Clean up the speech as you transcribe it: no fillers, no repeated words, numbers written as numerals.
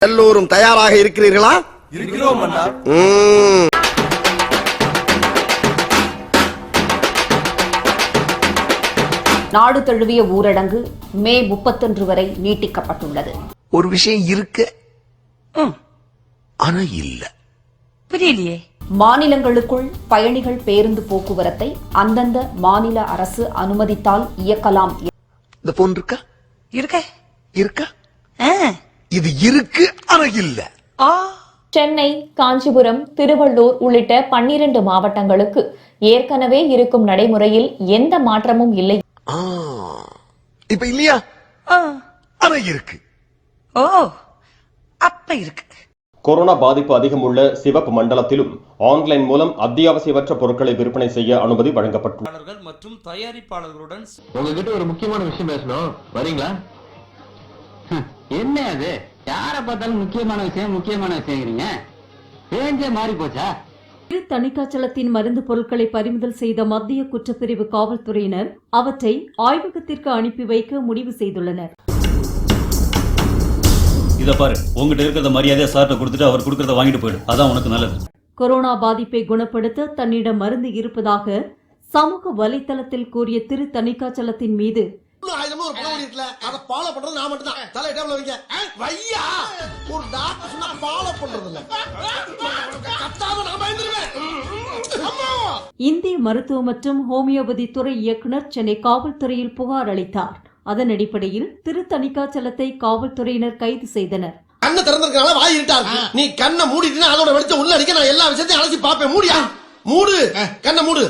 எல்லோரும் தயாராக இருக்கிறீர்களா? இருக்கிறோம் அண்ணா. நாடு தழுவிய ஊரடங்கு மே 31 வரை நீட்டிக்கப்பட்டுள்ளது. ஒரு விஷயம் இருக்கு, ஆனா இல்ல. புரியலையே. மாநிலங்களுக்குள் பயணிகள் பேருந்து போக்குவரத்தை அந்தந்த மாநில அரசு அனுமதித்தால் இயக்கலாம். இந்த போன் இருக்கா? இருக்க இருக்கா? இது இருக்கு, ஆனா இல்ல. சென்னை, காஞ்சிபுரம், திருவள்ளூர் உள்ளிட்ட 12 மாவட்டங்களுக்கு ஏற்கனவே இருக்கும் நடைமுறையில் எந்த மாற்றமும் இல்லை. இப்ப இல்லையா? ஆனா இருக்கு. ஓ, அப்ப இருக்கு. கொரோனா பாதிப்பு அதிகம் உள்ள சிவப்பு மண்டலத்திலும் ஆன்லைன் மூலம் அத்தியாவசியமற்ற பொருட்களை விற்பனை செய்ய அனுமதி வழங்கப்பட்டுள்ளது. மற்றும் தயாரிப்பாளர்களுடன் உங்ககிட்ட ஒரு முக்கியமான விஷயம் பேசணும், வரீங்களா? என்ன அது? யார பார்த்தாலும் முக்கியமான விஷயங்கிறீங்க. பேஞ்சே மாறி போச்சா? திரு தணிக்காச்சலத்தின் மருந்து பொருட்களை பறிமுதல் செய்த மத்திய குற்றப்பிரிவு காவல்துறையினர் அவற்றை ஆய்வகத்திற்கு அனுப்பி வைக்க முடிவு செய்துள்ளனர். இத பாரு, உங்ககிட்ட இருக்கிறத மரியாதையா சார்ட்ட கொடுத்துட்டு அவர் கொடுக்கறத வாங்கிட்டு போயிடு. அதான் உனக்கு நல்லது. கொரோனா பாதிப்பை குணப்படுத்த தன்னிடம் மருந்து இருப்பதாக சமூக வலைதளத்தில் கூறிய திரு தணிக்காச்சலத்தின் மீது இந்திய மருத்துவ மற்றும் ஹோமியோபதி துறை இயக்குநர் சென்னை காவல்துறையில் புகார் அளித்தார். அதன் அடிப்படையில் திரு தணிக்காச்சலத்தை காவல்துறையினர் கைது செய்தனர். கண்ணை திறந்திருக்கனால வாய் இருட்டா இருக்கு. நீ கண்ணை மூடிட்டு அதோட வெளிச்சம் உள்ள அடிக்க நான் எல்லா விஷயத்தையும் அலசி பாப்பேன். மூடியா? மூடு, கண்ணை மூடு.